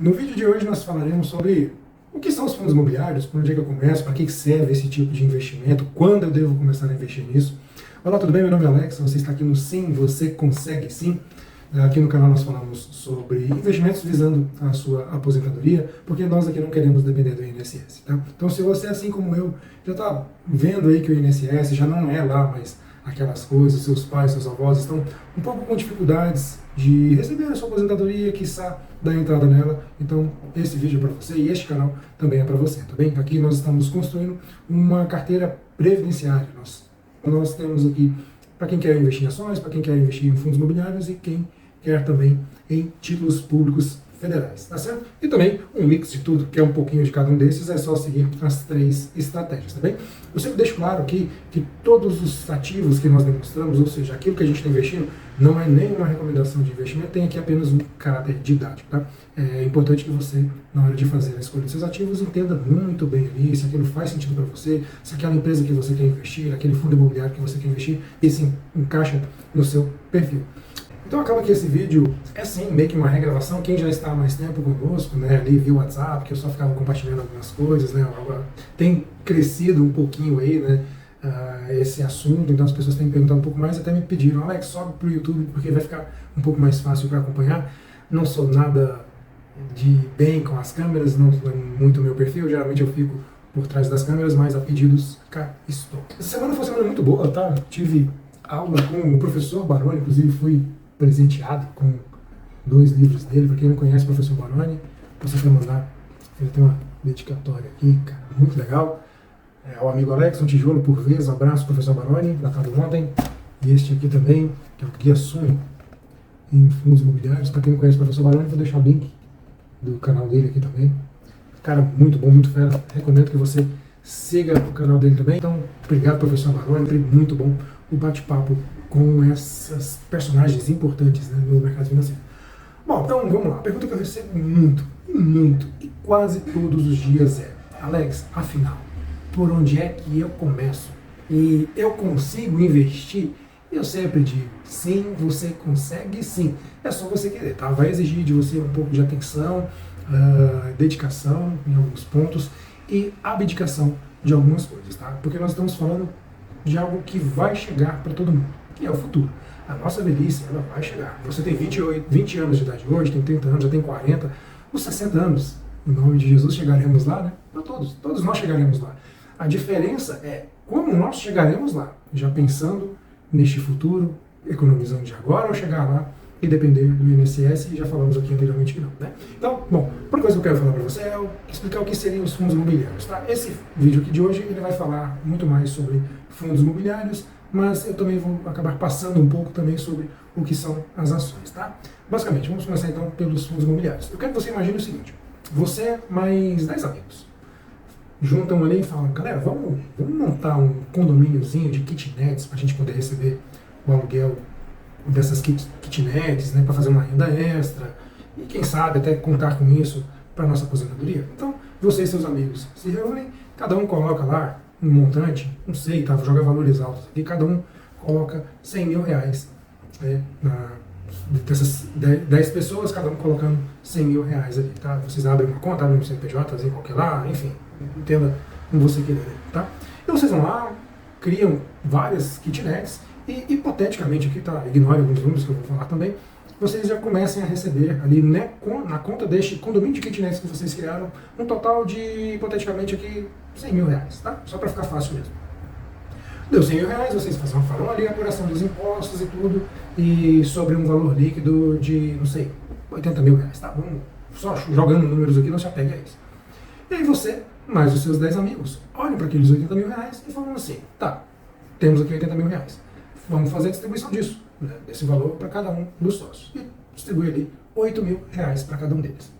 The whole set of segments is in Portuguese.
No vídeo de hoje nós falaremos sobre o que são os fundos imobiliários, por onde é que eu começo, para que serve esse tipo de investimento, quando eu devo começar a investir nisso. Olá, tudo bem? Meu nome é Alex, você está aqui no Sim, Você Consegue Sim. Aqui no canal nós falamos sobre investimentos visando a sua aposentadoria, porque nós aqui não queremos depender do INSS, tá? Então se você, assim como eu, já está vendo aí que o INSS já não é lá, mas aquelas coisas, seus pais, seus avós estão um pouco com dificuldades de receber a sua aposentadoria, quiçá dar entrada nela, então esse vídeo é para você e este canal também é para você, tá bem? Aqui nós estamos construindo uma carteira previdenciária, nós temos aqui para quem quer investir em ações, para quem quer investir em fundos imobiliários e quem quer também em títulos públicos federais, tá certo? E também um mix de tudo, que é um pouquinho de cada um desses, é só seguir as 3 estratégias, tá bem? Eu sempre deixo claro aqui que todos os ativos que nós demonstramos, ou seja, aquilo que a gente está investindo, não é nenhuma recomendação de investimento, tem aqui apenas um caráter didático, tá? É importante que você, na hora de fazer a escolha dos seus ativos, entenda muito bem ali se aquilo faz sentido para você, se aquela empresa que você quer investir, aquele fundo imobiliário que você quer investir, e se encaixa no seu perfil. Então acaba que esse vídeo é sim meio que uma regravação. Quem já está há mais tempo conosco, né, ali via o WhatsApp, que eu só ficava compartilhando algumas coisas, né, agora tem crescido um pouquinho aí, né, esse assunto, então as pessoas têm me perguntado um pouco mais, até me pediram, Alex, sobe para o YouTube porque vai ficar um pouco mais fácil para acompanhar. Não sou nada de bem com as câmeras, não é muito meu perfil, geralmente eu fico por trás das câmeras, mas a pedidos cá estou. Essa semana foi uma semana muito boa, tá? Tive aula com o professor Baroni, inclusive fui presenteado com 2 livros dele. Para quem não conhece o professor Baroni, você quer mandar, ele tem uma dedicatória aqui, cara, muito legal. O amigo Alex, um tijolo por vez, um abraço, professor Baroni, datado ontem. E este aqui também, que é o Guia Sonho em Fundos Imobiliários. Para quem não conhece o professor Baroni, vou deixar o link do canal dele aqui também. Cara, muito bom, muito fera. Recomendo que você siga o canal dele também. Então, obrigado, professor Baroni, muito bom o bate-papo com essas personagens importantes, né, no mercado financeiro. Bom, então vamos lá. A pergunta que eu recebo muito, e quase todos os dias é: Alex, afinal, por onde é que eu começo? E eu consigo investir? Eu sempre digo, sim, você consegue sim. É só você querer, tá? Vai exigir de você um pouco de atenção, dedicação em alguns pontos e abdicação de algumas coisas, tá? Porque nós estamos falando de algo que vai chegar para todo mundo, que é o futuro. A nossa velhice, ela vai chegar. Você tem 20 anos de idade hoje, tem 30 anos, já tem 40, os 60 anos, em nome de Jesus, chegaremos lá, né? Para todos nós chegaremos lá. A diferença é como nós chegaremos lá, já pensando neste futuro, economizando de agora ou chegar lá e depender do INSS, e já falamos aqui anteriormente que não, né? Então, bom, a primeira coisa que eu quero falar para você é explicar o que seriam os fundos imobiliários, tá? Esse vídeo aqui de hoje, ele vai falar muito mais sobre fundos imobiliários, mas eu também vou acabar passando um pouco também sobre o que são as ações, tá? Basicamente, vamos começar então pelos fundos imobiliários. Eu quero que você imagine o seguinte: você mais 10 amigos juntam ali e falam, galera, vamos montar um condomíniozinho de kitnets para a gente poder receber o aluguel dessas kitnets, né, para fazer uma renda extra e quem sabe até contar com isso para nossa aposentadoria. Então, você e seus amigos se reúnem, cada um coloca lá um montante, não sei, tá, vou jogar valores altos aqui, cada um coloca 100 mil reais, né, dessas 10 pessoas, cada um colocando 100 mil reais ali, tá? Vocês abrem uma conta, abrem um CNPJ, qualquer lá, enfim, entenda como você quiser, tá? E vocês vão lá, criam várias kitnets e, hipoteticamente aqui, tá, ignore alguns números que eu vou falar também, vocês já comecem a receber ali, né, na conta deste condomínio de kitnets que vocês criaram, um total de, hipoteticamente aqui, 100 mil reais, tá? Só para ficar fácil mesmo. Deu 100 mil reais, vocês farão ali a apuração dos impostos e tudo, e sobre um valor líquido de, não sei, 80 mil reais, tá? Vamos só jogando números aqui, não se apegue a isso. E aí você, mais os seus 10 amigos, olham para aqueles 80 mil reais e falam assim, tá, temos aqui 80 mil reais, vamos fazer a distribuição disso, né, desse valor para cada um dos sócios. E distribui ali 8 mil reais para cada um deles.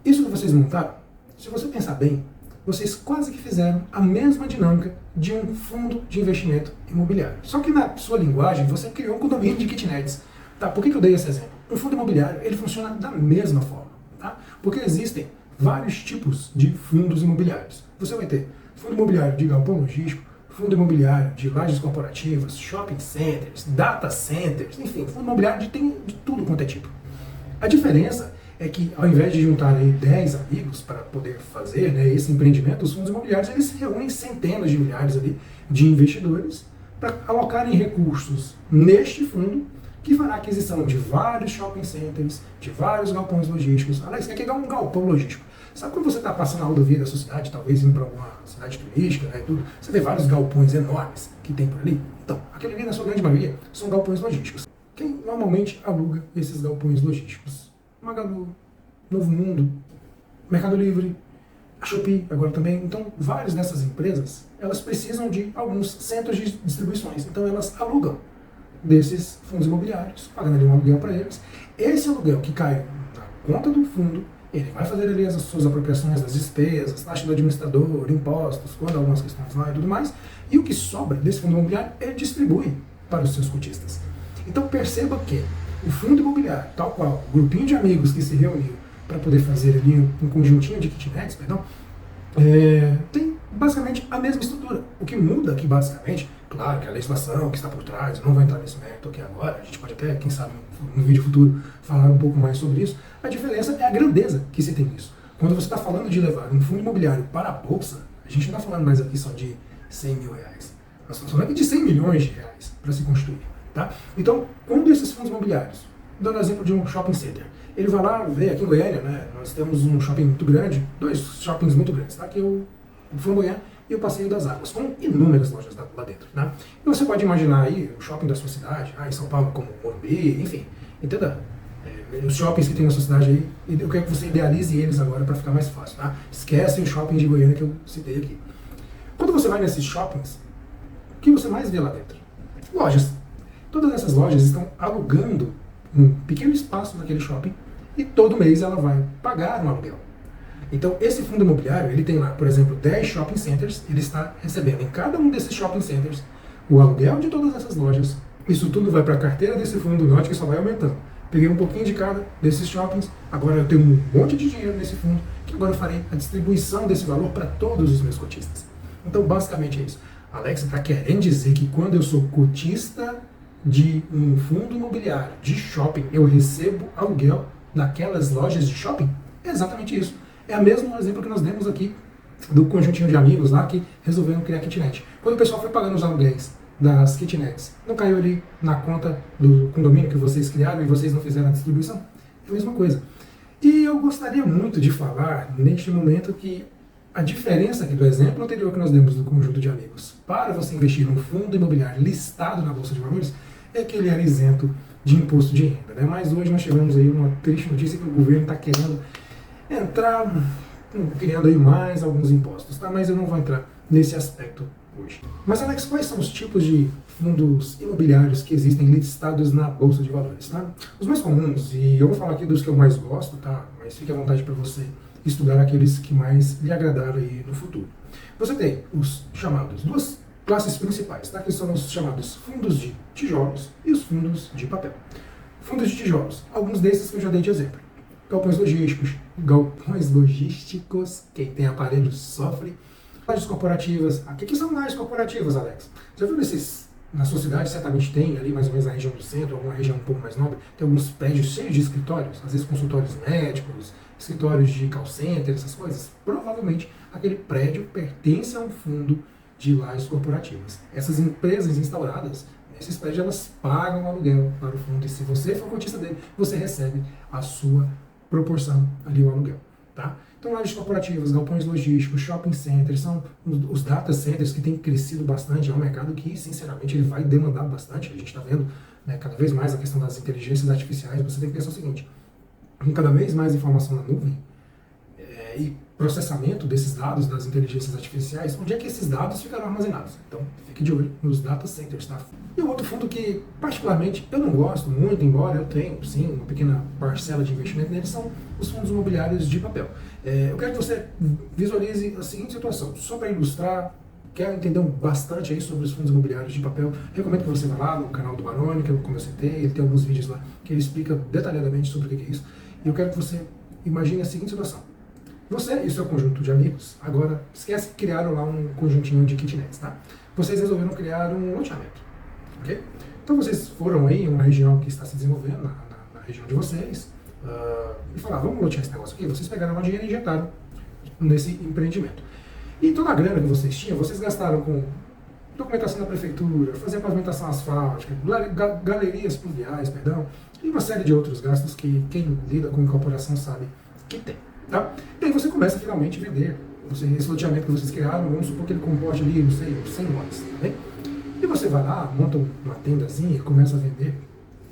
Isso que vocês montaram, se você pensar bem, vocês quase que fizeram a mesma dinâmica de um fundo de investimento imobiliário. Só que na sua linguagem, você criou um condomínio de kitnets. Tá? Por que eu dei esse exemplo? Um fundo imobiliário, ele funciona da mesma forma. Tá? Porque existem vários tipos de fundos imobiliários. Você vai ter fundo imobiliário de galpão logístico, fundo imobiliário de lajes corporativas, shopping centers, data centers, enfim, fundo imobiliário tem de tudo quanto é tipo. A diferença é que ao invés de juntar aí 10 amigos para poder fazer, né, esse empreendimento, os fundos imobiliários eles reúnem centenas de milhares ali de investidores para alocarem recursos neste fundo que fará aquisição de vários shopping centers, de vários galpões logísticos. Alex, o que é um galpão logístico? Sabe quando você está passando a rodovia da sua cidade, talvez indo para alguma cidade turística, né, tudo, você vê vários galpões enormes que tem por ali? Então, aquele ali, na sua grande maioria, são galpões logísticos. Quem normalmente aluga esses galpões logísticos? Magalu, Novo Mundo, Mercado Livre, a Shopee agora também. Então, várias dessas empresas, elas precisam de alguns centros de distribuições. Então, elas alugam desses fundos imobiliários, pagando ali um aluguel para eles. Esse aluguel que cai na conta do fundo, ele vai fazer ali as suas apropriações das despesas, taxa do administrador, impostos, quando algumas questões lá e tudo mais. E o que sobra desse fundo imobiliário, ele distribui para os seus cotistas. Então perceba que o fundo imobiliário, tal qual o grupinho de amigos que se reuniu para poder fazer ali um conjuntinho de kitnets, tem basicamente a mesma estrutura. O que muda aqui basicamente, claro que a legislação que está por trás, eu não vou entrar nesse mérito aqui agora, a gente pode até, quem sabe, no vídeo futuro falar um pouco mais sobre isso. A diferença é a grandeza que se tem nisso. Quando você está falando de levar um fundo imobiliário para a bolsa, a gente não está falando mais aqui só de 100 mil reais. Nós estamos falando aqui de 100 milhões de reais para se construir. Tá? Então, quando esses fundos imobiliários, dando exemplo de um shopping center, ele vai lá ver, aqui em Goiânia, né, nós temos um shopping muito grande, dois shoppings muito grandes, tá? Que é o Flamboyant e o Passeio das Águas, com inúmeras lojas lá dentro. Né? E você pode imaginar aí o shopping da sua cidade, em São Paulo como Morumbi, enfim, entenda? Os shoppings que tem na sua cidade aí, eu quero que você idealize eles agora para ficar mais fácil. Tá? Esquece o shopping de Goiânia que eu citei aqui. Quando você vai nesses shoppings, o que você mais vê lá dentro? Lojas. Todas essas lojas estão alugando um pequeno espaço naquele shopping e todo mês ela vai pagar um aluguel. Então, esse fundo imobiliário, ele tem lá, por exemplo, 10 shopping centers, ele está recebendo em cada um desses shopping centers o aluguel de todas essas lojas. Isso tudo vai para a carteira desse fundo do norte que só vai aumentando. Peguei um pouquinho de cada desses shoppings, agora eu tenho um monte de dinheiro nesse fundo, que agora eu farei a distribuição desse valor para todos os meus cotistas. Então, basicamente é isso. Alex está querendo dizer que quando eu sou cotista de um fundo imobiliário de shopping, eu recebo aluguel naquelas lojas de shopping? É exatamente isso. É o mesmo exemplo que nós demos aqui do conjuntinho de amigos lá que resolveram criar kitnet. Quando o pessoal foi pagando os aluguéis das kitnets, não caiu ali na conta do condomínio que vocês criaram e vocês não fizeram a distribuição? É a mesma coisa. E eu gostaria muito de falar, neste momento, que a diferença aqui do exemplo anterior que nós demos do conjunto de amigos para você investir num fundo imobiliário listado na Bolsa de Valores é que ele era isento de imposto de renda. Né? Mas hoje nós tivemos aí uma triste notícia que o governo está querendo entrar, criando aí mais alguns impostos. Tá? Mas eu não vou entrar nesse aspecto hoje. Mas, Alex, quais são os tipos de fundos imobiliários que existem listados na Bolsa de Valores? Tá? Os mais comuns, e eu vou falar aqui dos que eu mais gosto, tá? Mas fique à vontade para você estudar aqueles que mais lhe agradaram aí no futuro. Você tem os chamados, duas classes principais, tá? Que são os chamados fundos de tijolos e os fundos de papel. Fundos de tijolos, alguns desses que eu já dei de exemplo. Galpões logísticos, quem tem aparelhos sofre. Lajes corporativas, o que são lajes corporativas, Alex? Já viu desses? Na sua cidade certamente tem, ali mais ou menos na região do centro, alguma região um pouco mais nobre, tem alguns prédios cheios de escritórios, às vezes consultórios médicos, escritórios de call center, essas coisas. Provavelmente aquele prédio pertence a um fundo de lajes corporativas. Essas empresas instauradas nesses prédios, elas pagam aluguel para o fundo e se você for cotista dele, você recebe a sua proporção ali, o aluguel. Tá? Então, lajes corporativas, galpões logísticos, shopping centers, são os data centers que têm crescido bastante. É um mercado que, sinceramente, ele vai demandar bastante. A gente está vendo, né, cada vez mais a questão das inteligências artificiais. Você tem que pensar o seguinte, com cada vez mais informação na nuvem e processamento desses dados das inteligências artificiais, onde é que esses dados ficarão armazenados? Então, fique de olho nos data centers. Tá? E o outro fundo que, particularmente, eu não gosto muito, embora eu tenha, sim, uma pequena parcela de investimento neles, são os fundos imobiliários de papel. Eu quero que você visualize a seguinte situação, só para ilustrar, quero entender bastante aí sobre os fundos imobiliários de papel, recomendo que você vá lá no canal do Baroni, que como eu citei, ele tem alguns vídeos lá que ele explica detalhadamente sobre o que é isso, e eu quero que você imagine a seguinte situação. Você e o seu conjunto de amigos, agora, esquece que criaram lá um conjuntinho de kitnets, tá? Vocês resolveram criar um loteamento, ok? Então vocês foram aí em uma região que está se desenvolvendo, na região de vocês, e falar, vamos lotear esse negócio aqui, vocês pegaram lá dinheiro e injetaram nesse empreendimento. E toda a grana que vocês tinham, vocês gastaram com documentação da prefeitura, fazer pavimentação asfáltica, galerias pluviais, perdão, e uma série de outros gastos que quem lida com incorporação sabe que tem. Tá? E aí você começa finalmente a vender esse loteamento que vocês criaram, vamos supor que ele comporte ali, não sei, 100 lotes. Tá bem? E você vai lá, monta uma tendazinha e começa a vender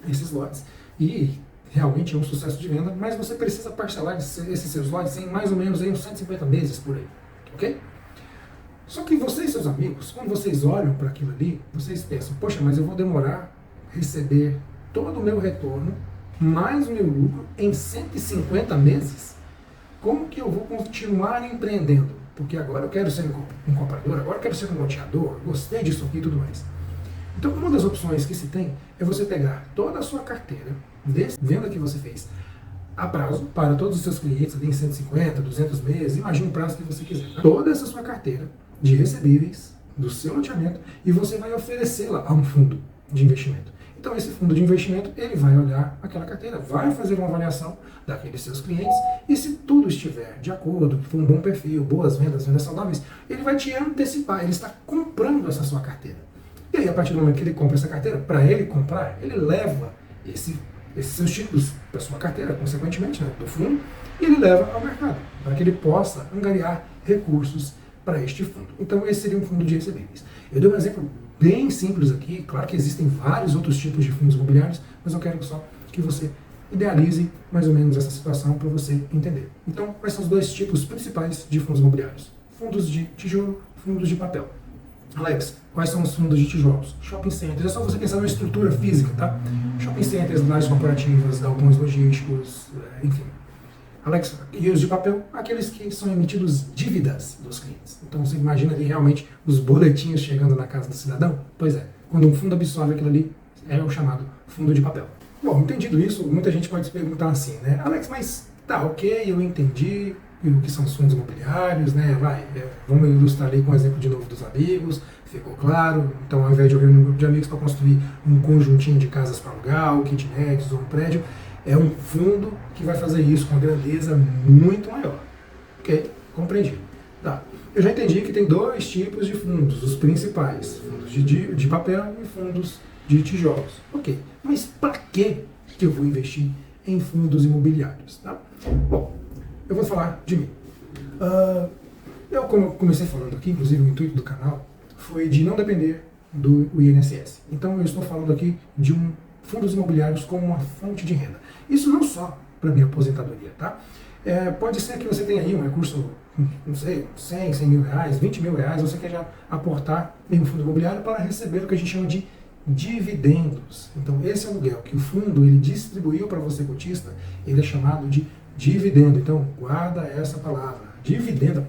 esses lotes. E realmente é um sucesso de venda, mas você precisa parcelar esses seus lotes em mais ou menos aí uns 150 meses por aí. Ok? Só que você e seus amigos, quando vocês olham para aquilo ali, vocês pensam, poxa, mas eu vou demorar a receber todo o meu retorno, mais o meu lucro, em 150 meses? Como que eu vou continuar empreendendo? Porque agora eu quero ser um comprador, agora eu quero ser um loteador, gostei disso aqui e tudo mais. Então, uma das opções que se tem é você pegar toda a sua carteira, desse venda que você fez, a prazo, para todos os seus clientes, ali em 150, 200 meses, imagine o prazo que você quiser. Tá? Toda essa sua carteira de recebíveis do seu loteamento e você vai oferecê-la a um fundo de investimento. Então esse fundo de investimento, ele vai olhar aquela carteira, vai fazer uma avaliação daqueles seus clientes e se tudo estiver de acordo, for um bom perfil, boas vendas, vendas saudáveis, ele vai te antecipar, ele está comprando essa sua carteira. E aí a partir do momento que ele compra essa carteira, para ele comprar, ele leva esses seus títulos para sua carteira, consequentemente, né, do fundo, e ele leva ao mercado, para que ele possa angariar recursos para este fundo. Então esse seria um fundo de recebíveis. Eu dei um exemplo bem simples aqui, claro que existem vários outros tipos de fundos imobiliários, mas eu quero só que você idealize mais ou menos essa situação para você entender. Então, quais são os dois tipos principais de fundos imobiliários? Fundos de tijolo, fundos de papel. Alex, quais são os fundos de tijolos? Shopping centers, é só você pensar na estrutura física, tá? Shopping centers, lajes corporativas, galpões logísticos, enfim. Alex, e os de papel, aqueles que são emitidos dívidas dos clientes. Então você imagina ali realmente os boletinhos chegando na casa do cidadão? Pois é, quando um fundo absorve aquilo ali, é o chamado fundo de papel. Bom, entendido isso, muita gente pode se perguntar assim, né? Alex, mas tá, ok, eu entendi o que são os fundos imobiliários, né? Vamos ilustrar ali com o exemplo de novo dos amigos, ficou claro. Então ao invés de eu reunir um grupo de amigos para construir um conjuntinho de casas para alugar, ou kitnets, ou um prédio, é um fundo que vai fazer isso com uma grandeza muito maior. Ok? Compreendido. Tá. Eu já entendi que tem dois tipos de fundos, os principais. Fundos de papel e fundos de tijolos. Ok. Mas para que eu vou investir em fundos imobiliários? Tá? Bom, eu vou falar de mim. Como eu comecei falando aqui, inclusive o intuito do canal, foi de não depender do INSS. Então eu estou falando aqui de fundos imobiliários como uma fonte de renda. Isso não só para minha aposentadoria, tá? Pode ser que você tenha aí um recurso, não sei, 100 mil reais, 20 mil reais, você quer já aportar em um fundo imobiliário para receber o que a gente chama de dividendos. Então esse aluguel que o fundo ele distribuiu para você cotista, ele é chamado de dividendo. Então guarda essa palavra, dividendo.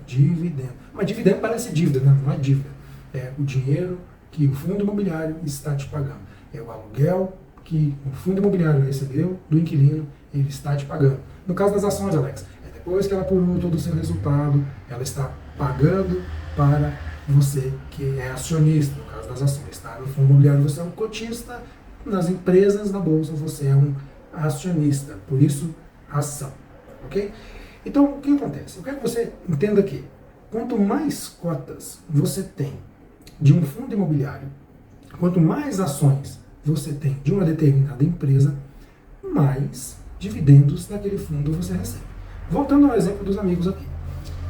Mas dividendo parece dívida, não é dívida. É o dinheiro que o fundo imobiliário está te pagando. É o aluguel que o fundo imobiliário recebeu do inquilino, ele está te pagando. No caso das ações, Alex, depois que ela apurou todo o seu resultado, ela está pagando para você que é acionista, no caso das ações. Tá? No fundo imobiliário você é um cotista, nas empresas da bolsa você é um acionista, por isso ação. Ok? Então o que acontece? Eu quero que você entenda que quanto mais cotas você tem de um fundo imobiliário, quanto mais ações você tem de uma determinada empresa, mais dividendos daquele fundo você recebe. Voltando ao exemplo dos amigos aqui.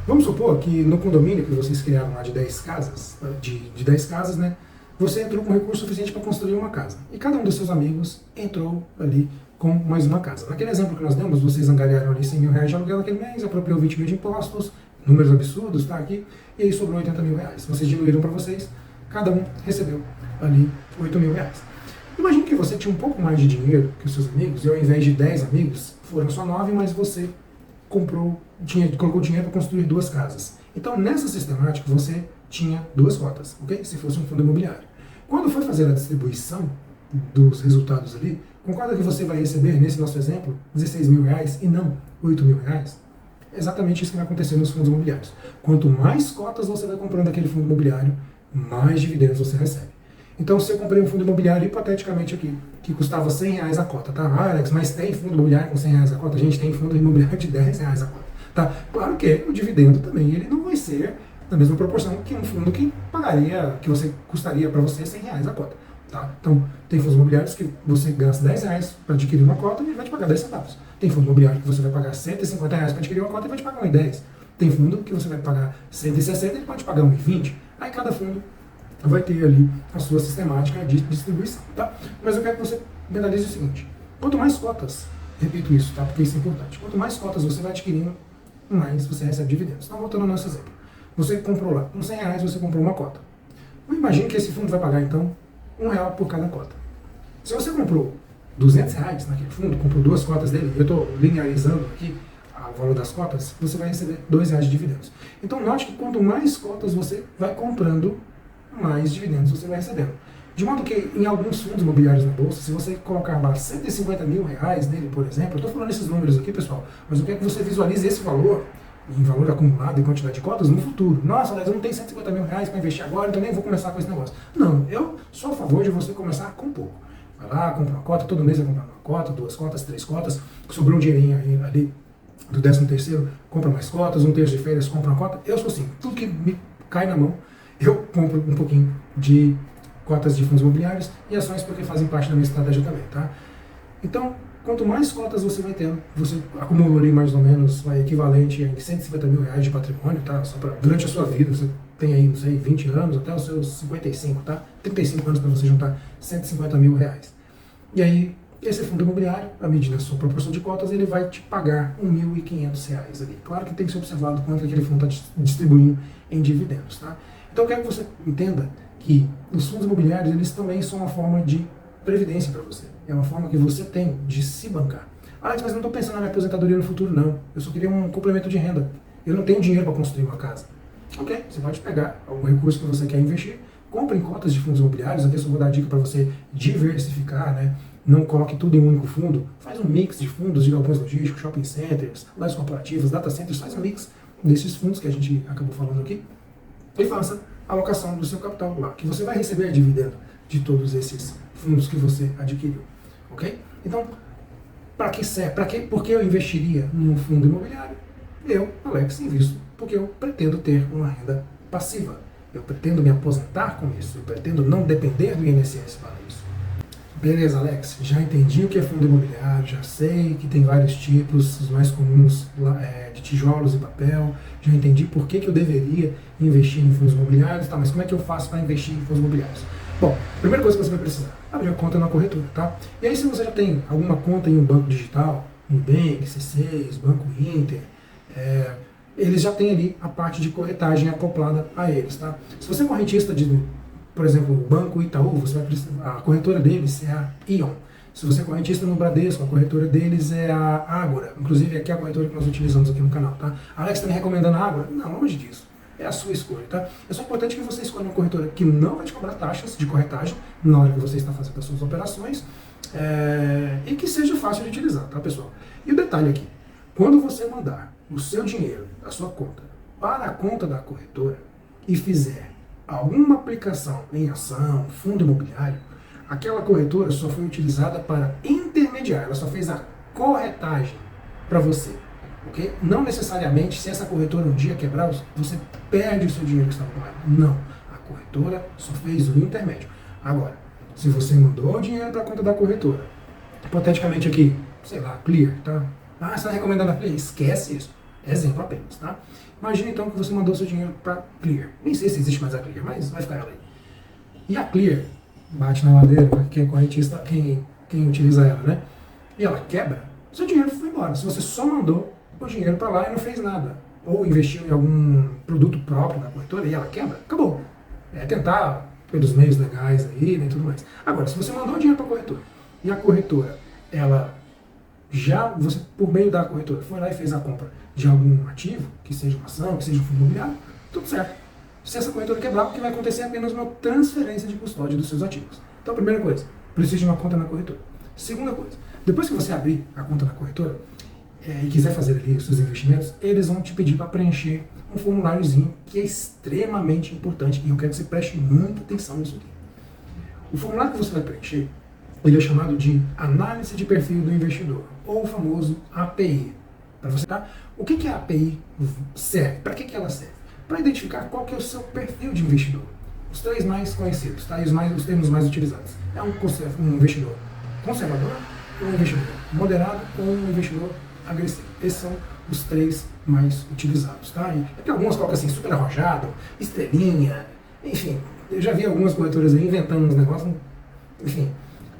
Vamos supor que no condomínio que vocês criaram lá de 10 casas, de 10 casas, né, você entrou com recurso suficiente para construir uma casa. E cada um dos seus amigos entrou ali com mais uma casa. Naquele exemplo que nós demos, vocês angariaram ali 100 mil reais de aluguel naquele mês, apropriou 20 mil de impostos, números absurdos, tá aqui, e aí sobrou 80 mil reais. Vocês diluíram para vocês, cada um recebeu ali 8 mil reais. Imagine que você tinha um pouco mais de dinheiro que os seus amigos, e ao invés de 10 amigos, foram só 9, mas você colocou dinheiro para construir 2 casas. Então, nessa sistemática, você tinha 2 cotas, ok? Se fosse um fundo imobiliário. Quando for fazer a distribuição dos resultados ali, concorda que você vai receber, nesse nosso exemplo, 16 mil reais e não 8 mil reais? É exatamente isso que vai acontecer nos fundos imobiliários. Quanto mais cotas você vai comprando daquele fundo imobiliário, mais dividendos você recebe. Então, se eu comprei um fundo imobiliário, hipoteticamente aqui, que custava R$100 a cota, tá? Ah, Alex, mas tem fundo imobiliário com R$100 a cota? A gente tem fundo imobiliário de R$10 a cota, tá? Claro que o dividendo também, ele não vai ser na mesma proporção que um fundo que pagaria, que você custaria para você R$100 a cota, tá? Então, tem fundos imobiliários que você gasta R$10 para adquirir uma cota e ele vai te pagar 10 centavos. Tem fundo imobiliário que você vai pagar R$150 para adquirir uma cota e vai te pagar 1,10. Tem fundo que você vai pagar 160 e ele pode pagar 1,20. Aí cada fundo vai ter ali a sua sistemática de distribuição, tá? Mas eu quero que você mentalize o seguinte: quanto mais cotas, repito isso, tá? Porque isso é importante. Quanto mais cotas você vai adquirindo, mais você recebe dividendos. Então, voltando ao nosso exemplo. Você comprou lá, com R$100 você comprou uma cota. Imagine que esse fundo vai pagar, então, R$1 por cada cota. Se você comprou R$200 naquele fundo, comprou 2 cotas dele, eu estou linearizando aqui o valor das cotas, você vai receber R$2 de dividendos. Então, note que quanto mais cotas você vai comprando, mais dividendos você vai recebendo. De modo que em alguns fundos imobiliários na bolsa, se você colocar lá R$150 mil nele, por exemplo, eu estou falando esses números aqui, pessoal, mas eu quero que você visualize esse valor, em valor acumulado em quantidade de cotas, no futuro. Nossa, mas eu não tenho R$150 mil para investir agora, então nem vou começar com esse negócio. Não, eu sou a favor de você começar com pouco. Vai lá, compra uma cota, todo mês vai comprar uma cota, 2 cotas, 3 cotas, sobrou um dinheirinho ali do 13º, compra mais cotas, 1/3 de férias, compra uma cota. Eu sou assim, tudo que me cai na mão, eu compro um pouquinho de cotas de fundos imobiliários e ações porque fazem parte da minha estratégia também, tá? Então, quanto mais cotas você vai tendo, você acumularia mais ou menos equivalente a R$150 mil de patrimônio, tá? Só pra, durante a sua vida, você tem aí, não sei, 20 anos até os seus 55, tá? 35 anos para você juntar R$150 mil. E aí, esse fundo imobiliário, à medida da sua proporção de cotas, ele vai te pagar R$1.500 ali. Claro que tem que ser observado quanto aquele fundo está distribuindo em dividendos, tá? Então eu quero que você entenda que os fundos imobiliários, eles também são uma forma de previdência para você. É uma forma que você tem de se bancar. Alex, mas eu não estou pensando na minha aposentadoria no futuro, não. Eu só queria um complemento de renda. Eu não tenho dinheiro para construir uma casa. Ok, você pode pegar algum recurso que você quer investir, compre em cotas de fundos imobiliários, aqui eu só vou dar dica para você diversificar, né? Não coloque tudo em um único fundo, faz um mix de fundos de galpões logísticos, shopping centers, lojas corporativas, data centers, faz um mix desses fundos que a gente acabou falando aqui e faça a alocação do seu capital lá, que você vai receber dividendo de todos esses fundos que você adquiriu, ok? Então, para que serve? Por que eu investiria num fundo imobiliário? Eu, Alex, invisto porque eu pretendo ter uma renda passiva. Eu pretendo me aposentar com isso, eu pretendo não depender do INSS para isso. Beleza, Alex, já entendi o que é fundo imobiliário, já sei que tem vários tipos, os mais comuns de tijolos e papel, já entendi por que eu deveria investir em fundos imobiliários, tá? Mas como é que eu faço para investir em fundos imobiliários? Bom, primeira coisa que você vai precisar, abrir uma conta na corretora, tá? E aí se você já tem alguma conta em um banco digital, Nubank, C6, Banco Inter, eles já têm ali a parte de corretagem acoplada a eles, tá? Se você é correntista de, por exemplo, o Banco Itaú, você vai precisar, a corretora deles é a Ion. Se você é correntista no Bradesco, a corretora deles é a Ágora. Inclusive, aqui é a corretora que nós utilizamos aqui no canal, tá? Alex está me recomendando a Ágora? Não, longe disso. É a sua escolha, tá? É só importante que você escolha uma corretora que não vai te cobrar taxas de corretagem na hora que você está fazendo as suas operações e que seja fácil de utilizar, tá, pessoal? E o detalhe aqui, quando você mandar o seu dinheiro da sua conta para a conta da corretora e fizer alguma aplicação em ação, fundo imobiliário, aquela corretora só foi utilizada para intermediar, ela só fez a corretagem para você, ok? Não necessariamente, se essa corretora um dia quebrar, você perde o seu dinheiro que estava com ela. Não, a corretora só fez o intermédio. Agora, se você mandou o dinheiro para a conta da corretora, hipoteticamente aqui, sei lá, Clear, tá? Ah, você está recomendando a Clear? Esquece isso. Exemplo apenas, tá? Imagina então que você mandou seu dinheiro para Clear. Nem sei se existe mais a Clear, mas vai ficar ela aí. E a Clear bate na madeira, quem é correntista, quem utiliza ela, né? E ela quebra, seu dinheiro foi embora. Se você só mandou o dinheiro para lá e não fez nada, ou investiu em algum produto próprio da corretora e ela quebra, acabou. É tentar pelos meios legais aí, né, e tudo mais. Agora, se você mandou o dinheiro para a corretora e a corretora, ela você, por meio da corretora, foi lá e fez a compra de algum ativo, que seja uma ação, que seja um fundo imobiliário, tudo certo. Se essa corretora quebrar, o que vai acontecer é apenas uma transferência de custódia dos seus ativos. Então, primeira coisa, precisa de uma conta na corretora. Segunda coisa, depois que você abrir a conta na corretora e quiser fazer ali os seus investimentos, eles vão te pedir para preencher um formuláriozinho que é extremamente importante e eu quero que você preste muita atenção nisso aqui. O formulário que você vai preencher, ele é chamado de Análise de Perfil do Investidor, ou o famoso API. Para você, tá? O que a API serve? Para que ela serve? Para identificar qual que é o seu perfil de investidor. Os três mais conhecidos, tá? E os termos mais utilizados. É um investidor conservador, um investidor moderado ou um investidor agressivo. Esses são os três mais utilizados, tá? E tem algumas colocam assim, super arrojado, estrelinha, enfim. Eu já vi algumas corretoras aí inventando uns negócios, enfim.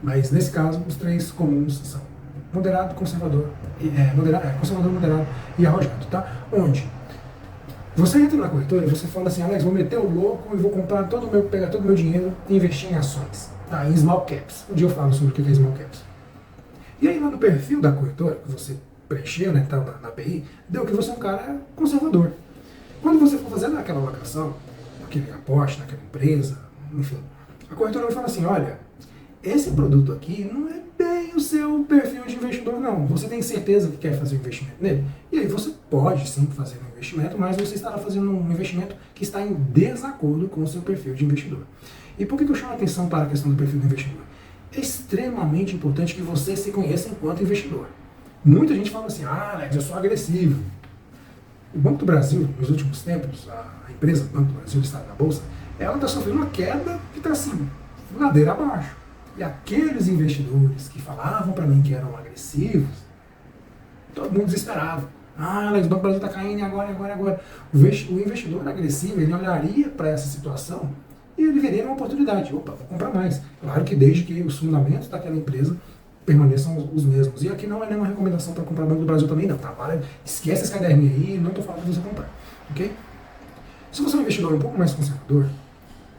Mas nesse caso, os três comuns são moderado, conservador, conservador, moderado e arrojado, tá? Onde você entra na corretora e você fala assim, Alex, vou meter o louco e vou comprar pegar todo o meu dinheiro e investir em ações, tá? Em small caps. Um dia eu falo sobre o que é small caps. E aí lá no perfil da corretora, que você preencheu, né, tá na API, deu que você é um cara conservador. Quando você for fazer aquela alocação, aquele aporte naquela empresa, enfim, a corretora vai falar assim, olha, esse produto aqui não é bem o seu perfil de investidor, não. Você tem certeza que quer fazer um investimento nele? E aí você pode sim fazer um investimento, mas você estará fazendo um investimento que está em desacordo com o seu perfil de investidor. E por que eu chamo a atenção para a questão do perfil do investidor? É extremamente importante que você se conheça enquanto investidor. Muita gente fala assim, Alex, eu sou agressivo. O Banco do Brasil, nos últimos tempos, a empresa do Banco do Brasil, listada na Bolsa, ela está sofrendo uma queda que está assim, ladeira abaixo. E aqueles investidores que falavam para mim que eram agressivos, todo mundo desesperado. Alex, o Banco do Brasil está caindo, agora. O investidor agressivo, ele olharia para essa situação e ele veria uma oportunidade. Opa, vou comprar mais. Claro que desde que os fundamentos daquela empresa permaneçam os mesmos. E aqui não é nenhuma recomendação para comprar Banco do Brasil também, não, tá? Esquece esse caderninho aí, não estou falando para você comprar, ok? Se você é um investidor um pouco mais conservador,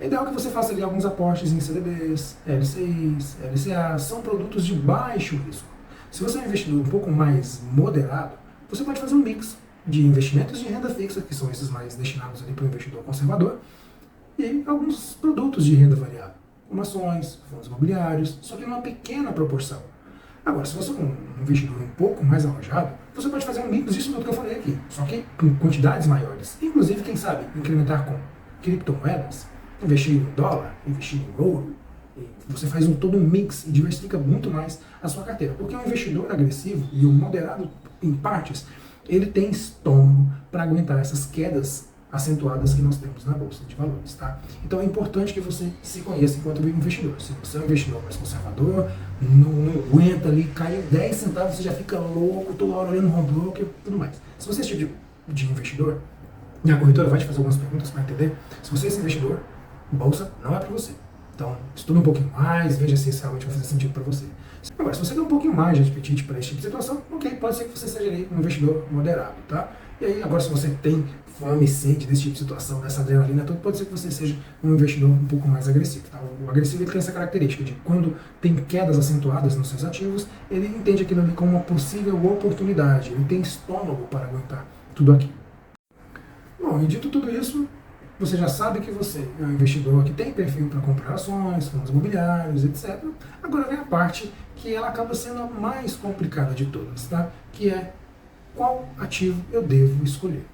é ideal que você faça ali alguns aportes em CDBs, LCIs, LCAs, são produtos de baixo risco. Se você é um investidor um pouco mais moderado, você pode fazer um mix de investimentos de renda fixa, que são esses mais destinados ali para o investidor conservador, e alguns produtos de renda variável, como ações, fundos imobiliários, só que numa pequena proporção. Agora, se você é um investidor um pouco mais arrojado, você pode fazer um mix disso tudo que eu falei aqui, só que com quantidades maiores. Inclusive, quem sabe, incrementar com criptomoedas, investir em dólar, investir em ouro, e você faz todo um mix e diversifica muito mais a sua carteira. Porque um investidor agressivo e um moderado em partes, ele tem estômago para aguentar essas quedas acentuadas que nós temos na Bolsa de Valores, tá? Então é importante que você se conheça enquanto investidor. Se você é um investidor mais conservador, não aguenta ali, cai 10 centavos, você já fica louco, toda hora olhando no home broker e tudo mais. Se você é esse tipo de investidor, e a corretora vai te fazer algumas perguntas para entender, se você é esse investidor, Bolsa não é para você. Então, estuda um pouquinho mais, veja se isso realmente vai fazer sentido para você. Agora, se você tem um pouquinho mais de apetite para esse tipo de situação, ok, pode ser que você seja ali um investidor moderado, tá? E aí, agora, se você tem fome e sede desse tipo de situação, dessa adrenalina toda, pode ser que você seja um investidor um pouco mais agressivo, tá? O agressivo ele tem essa característica de quando tem quedas acentuadas nos seus ativos, ele entende aquilo ali como uma possível oportunidade, ele tem estômago para aguentar tudo aquilo. Bom, e dito tudo isso, você já sabe que você é um investidor que tem perfil para comprar ações, fundos imobiliários, etc. Agora vem a parte que ela acaba sendo a mais complicada de todas, tá? Que é qual ativo eu devo escolher.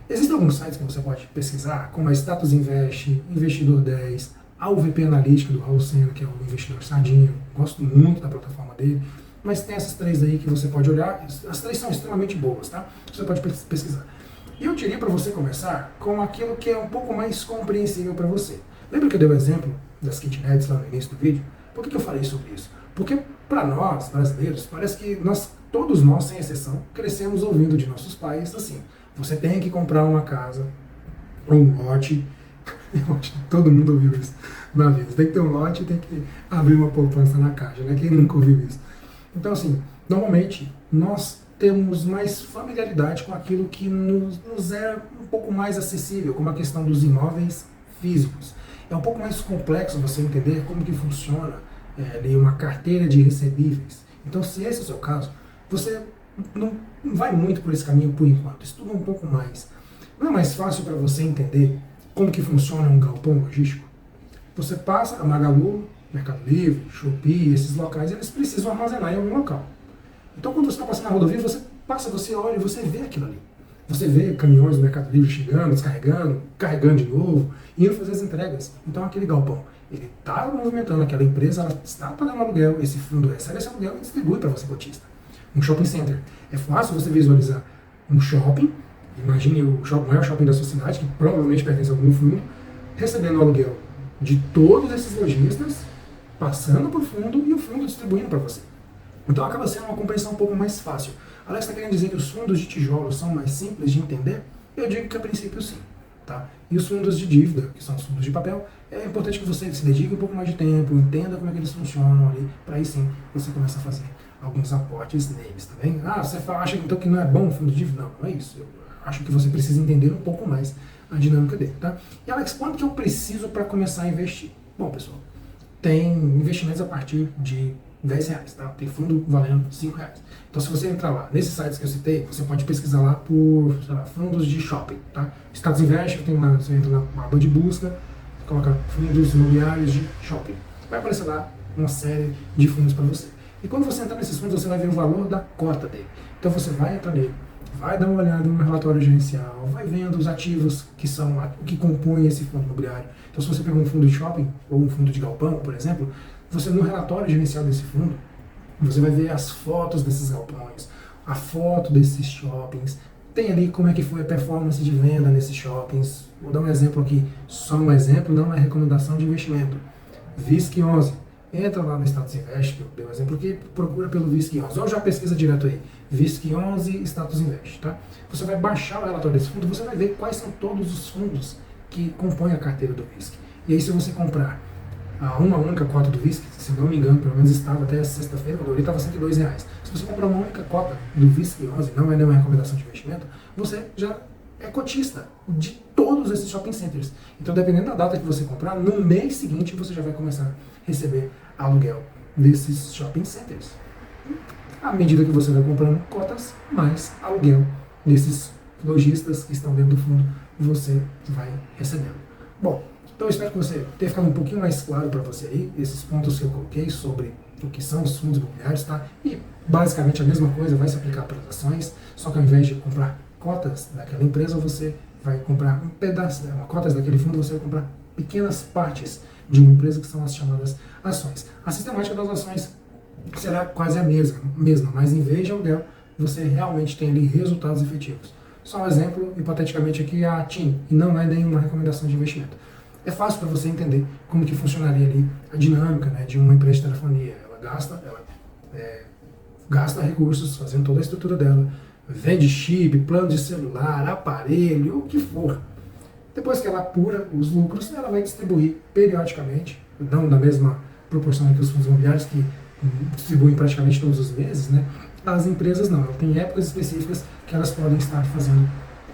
Existem alguns sites que você pode pesquisar, como a Status Invest, Investidor 10, a UVP Analítica do Raul Sena, que é o investidor sardinho, gosto muito da plataforma dele, mas tem essas três aí que você pode olhar, as três são extremamente boas, tá? Você pode pesquisar. E eu diria para você começar com aquilo que é um pouco mais compreensível para você. Lembra que eu dei o exemplo das kitnets lá no início do vídeo? Por que eu falei sobre isso? Porque para nós, brasileiros, parece que todos nós, sem exceção, crescemos ouvindo de nossos pais assim, você tem que comprar uma casa, um lote, todo mundo ouviu isso na vida, tem que ter um lote e tem que abrir uma poupança na caixa, né? Quem nunca ouviu isso? Então assim, normalmente nós temos mais familiaridade com aquilo que nos é um pouco mais acessível, como a questão dos imóveis físicos. É um pouco mais complexo você entender como que funciona ali uma carteira de recebíveis. Então, se esse é o seu caso, você não vai muito por esse caminho por enquanto. Estuda um pouco mais. Não é mais fácil para você entender como que funciona um galpão logístico? Você passa a Magalu, Mercado Livre, Shopee, esses locais, eles precisam armazenar em algum local. Então, quando você está passando na rodovia, você passa, você olha e você vê aquilo ali. Você vê caminhões do Mercado Livre chegando, descarregando, carregando de novo, indo fazer as entregas. Então, aquele galpão, ele está movimentando aquela empresa, ela está pagando aluguel, esse fundo recebe esse aluguel e distribui para você, cotista. Um shopping center. É fácil você visualizar um shopping, imagine o maior shopping da sua cidade, que provavelmente pertence a algum fundo, recebendo o aluguel de todos esses lojistas, passando para o fundo e o fundo distribuindo para você. Então acaba sendo uma compreensão um pouco mais fácil. Alex está querendo dizer que os fundos de tijolo são mais simples de entender? Eu digo que a princípio sim. Tá? E os fundos de dívida, que são os fundos de papel, é importante que você se dedique um pouco mais de tempo, entenda como é que eles funcionam ali, para aí sim você começa a fazer alguns aportes neles, tá bem? Ah, você acha então que não é bom o fundo de dívida? Não, não é isso. Eu acho que você precisa entender um pouco mais a dinâmica dele, tá? E Alex, quanto que eu preciso para começar a investir? Bom, pessoal, tem investimentos a partir de R$10, tá? Tem fundo valendo R$5. Então, se você entrar lá, nesses sites que eu citei, você pode pesquisar lá por, sei lá, fundos de shopping, tá? Status Invest, você entra na aba de busca, coloca fundos imobiliários de shopping. Vai aparecer lá uma série de fundos para você. E quando você entrar nesses fundos, você vai ver o valor da cota dele. Então, você vai entrar nele, vai dar uma olhada no relatório gerencial, vai vendo os ativos que são o que compõem esse fundo imobiliário. Então, se você pegar um fundo de shopping ou um fundo de galpão, por exemplo, você no relatório gerencial desse fundo, você vai ver as fotos desses galpões, a foto desses shoppings, tem ali como é que foi a performance de venda nesses shoppings. Vou dar um exemplo aqui, só um exemplo, não é recomendação de investimento. VISC11, entra lá no Status Invest, que eu dei um exemplo aqui, procura pelo VISC11, ou já pesquisa direto aí, VISC11 Status Invest, tá? Você vai baixar o relatório desse fundo, você vai ver quais são todos os fundos que compõem a carteira do VISC. E aí se você comprar uma única cota do VISC, se não me engano, pelo menos estava até sexta-feira, quando eu li, estava R$102. Se você comprar uma única cota do VISC11, não é nenhuma recomendação de investimento, você já é cotista de todos esses shopping centers. Então, dependendo da data que você comprar, no mês seguinte você já vai começar a receber aluguel desses shopping centers. À medida que você vai comprando cotas, mais aluguel desses lojistas que estão dentro do fundo, você vai recebendo. Bom, então eu espero que você tenha ficado um pouquinho mais claro para você aí, esses pontos que eu coloquei sobre o que são os fundos imobiliários, tá? E basicamente a mesma coisa vai se aplicar para as ações, só que ao invés de comprar cotas daquela empresa, você vai comprar um pedaço, cotas daquele fundo, você vai comprar pequenas partes de uma empresa que são as chamadas ações. A sistemática das ações será quase a mesma, mas em vez de aluguel, você realmente tem ali resultados efetivos. Só um exemplo, hipoteticamente aqui, a TIM, e não é nenhuma recomendação de investimento. É fácil para você entender como que funcionaria ali a dinâmica, né, de uma empresa de telefonia. Ela gasta recursos fazendo toda a estrutura dela, vende chip, plano de celular, aparelho, o que for. Depois que ela apura os lucros, ela vai distribuir periodicamente, não na mesma proporção que os fundos imobiliários, que distribuem praticamente todos os meses, né? As empresas não, elas têm épocas específicas que elas podem estar fazendo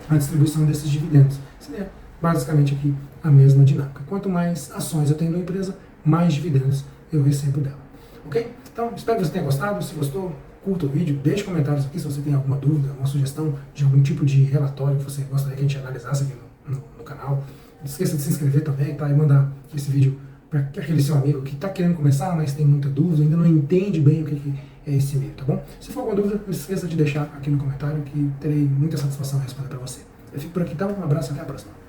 a distribuição desses dividendos. Seria basicamente aqui a mesma dinâmica. Quanto mais ações eu tenho da empresa, mais dividendos eu recebo dela. Ok? Então, espero que você tenha gostado. Se gostou, curta o vídeo, deixe comentários aqui se você tem alguma dúvida, uma sugestão de algum tipo de relatório que você gostaria que a gente analisasse aqui no canal. Não esqueça de se inscrever também, tá? E mandar esse vídeo para aquele seu amigo que está querendo começar, mas tem muita dúvida, ainda não entende bem o que é esse meio, tá bom? Se for alguma dúvida, não esqueça de deixar aqui no comentário que terei muita satisfação em responder para você. Eu fico por aqui, então. Um abraço e até a próxima.